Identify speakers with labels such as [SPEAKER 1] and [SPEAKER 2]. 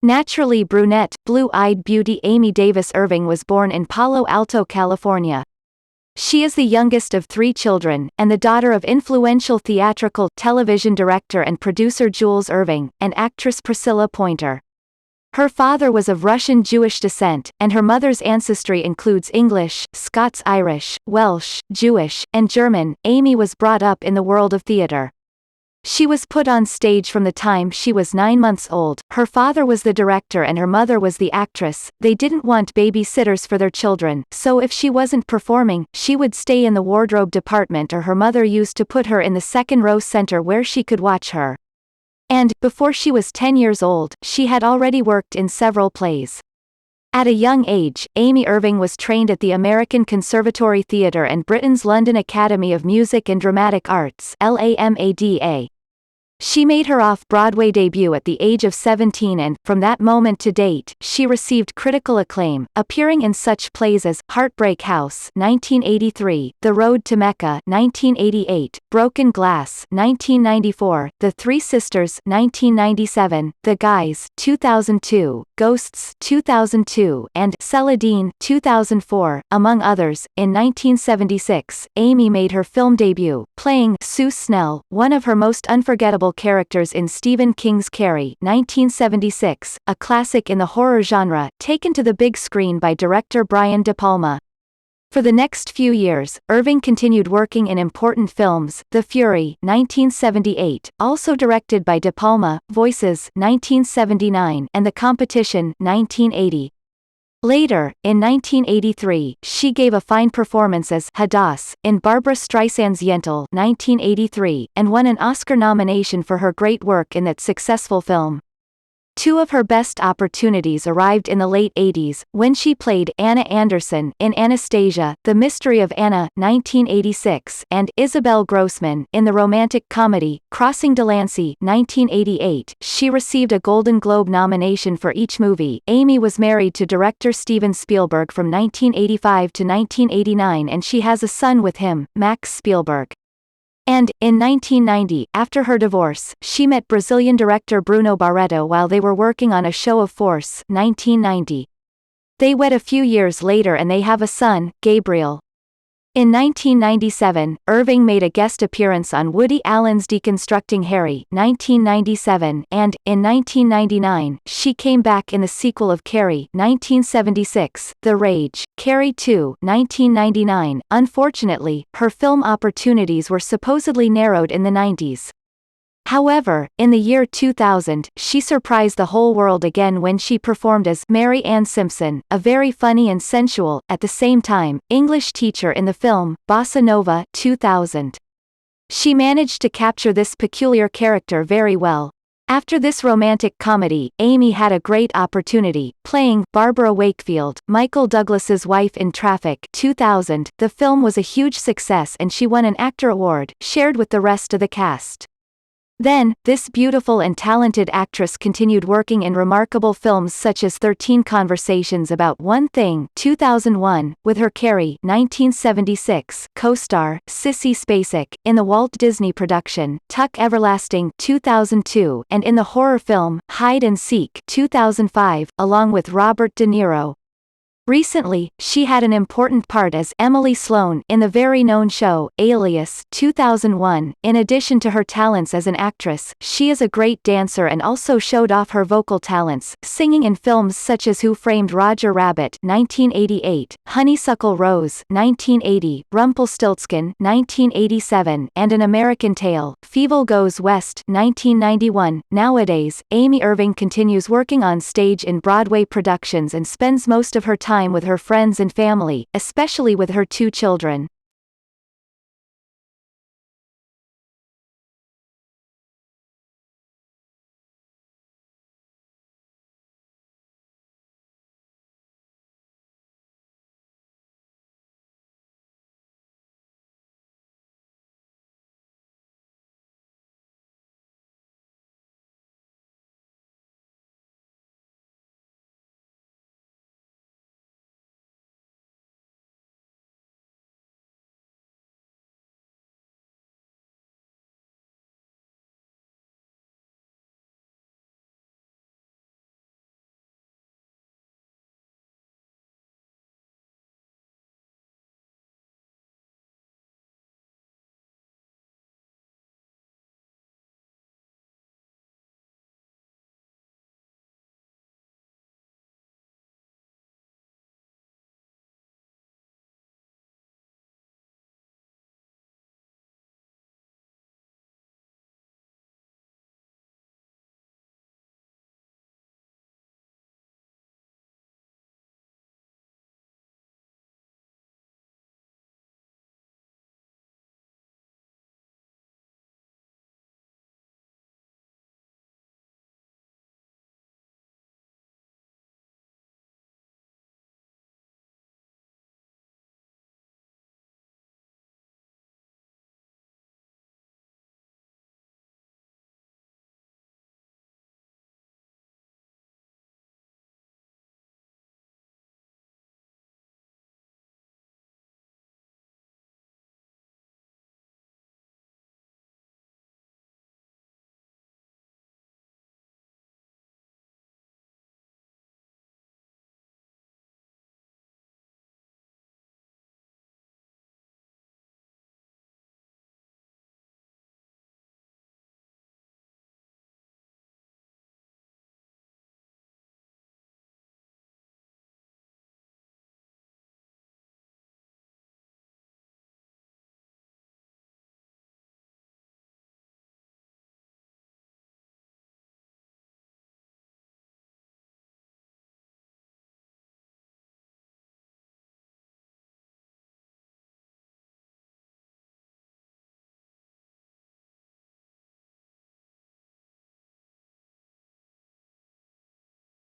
[SPEAKER 1] Naturally brunette, blue-eyed beauty Amy Davis Irving was born in Palo Alto, California. She is the youngest of 3 children, and the daughter of influential theatrical, television director and producer Jules Irving, and actress Priscilla Pointer. Her father was of Russian Jewish descent, and her mother's ancestry includes English, Scots-Irish, Welsh, Jewish, and German. Amy was brought up in the world of theater. She was put on stage from the time she was 9 months old. Her father was the director and her mother was the actress. They didn't want babysitters for their children, so if she wasn't performing, she would stay in the wardrobe department, or her mother used to put her in the second row center where she could watch her. And, before she was 10 years old, she had already worked in several plays. At a young age, Amy Irving was trained at the American Conservatory Theatre and Britain's London Academy of Music and Dramatic Arts (LAMADA). She made her off-Broadway debut at the age of 17 and, from that moment to date, she received critical acclaim, appearing in such plays as Heartbreak House (1983), The Road to Mecca (1988), Broken Glass (1994), The Three Sisters (1997), The Guys (2002), Ghosts (2002), and Celadine (2004), among others. In 1976, Amy made her film debut, playing Sue Snell, one of her most unforgettable characters in Stephen King's Carrie (1976), a classic in the horror genre, taken to the big screen by director Brian De Palma. For the next few years, Irving continued working in important films: The Fury (1978), also directed by De Palma, Voices (1979), and The Competition (1980). Later, in 1983, she gave a fine performance as Hadass in Barbra Streisand's Yentl (1983), and won an Oscar nomination for her great work in that successful film. 2 of her best opportunities arrived in the late 80s, when she played Anna Anderson in Anastasia, The Mystery of Anna (1986), and Isabel Grossman in the romantic comedy, Crossing Delancey (1988). She received a Golden Globe nomination for each movie. Amy was married to director Steven Spielberg from 1985 to 1989 and she has a son with him, Max Spielberg. And, in 1990, after her divorce, she met Brazilian director Bruno Barreto while they were working on A Show of Force (1990). They wed a few years later and they have a son, Gabriel. In 1997, Irving made a guest appearance on Woody Allen's Deconstructing Harry (1997), and, in 1999, she came back in the sequel of Carrie (1976), The Rage, Carrie 2 (1999). Unfortunately, her film opportunities were supposedly narrowed in the 90s. However, in the year 2000, she surprised the whole world again when she performed as Mary Ann Simpson, a very funny and sensual, at the same time, English teacher in the film, Bossa Nova 2000. She managed to capture this peculiar character very well. After this romantic comedy, Amy had a great opportunity, playing Barbara Wakefield, Michael Douglas's wife in Traffic 2000. The film was a huge success and she won an Actor Award, shared with the rest of the cast. Then, this beautiful and talented actress continued working in remarkable films such as 13 Conversations About One Thing 2001, with her Carrie 1976 co-star, Sissy Spacek, in the Walt Disney production, Tuck Everlasting 2002, and in the horror film, Hide and Seek 2005, along with Robert De Niro. Recently, she had an important part as Emily Sloan in the very known show, Alias 2001. In addition to her talents as an actress, she is a great dancer and also showed off her vocal talents, singing in films such as Who Framed Roger Rabbit 1988, Honeysuckle Rose 1980, Rumpelstiltskin 1987, and An American Tale, Fievel Goes West 1991. Nowadays, Amy Irving continues working on stage in Broadway productions and spends most of her time with her friends and family, especially with her 2 children.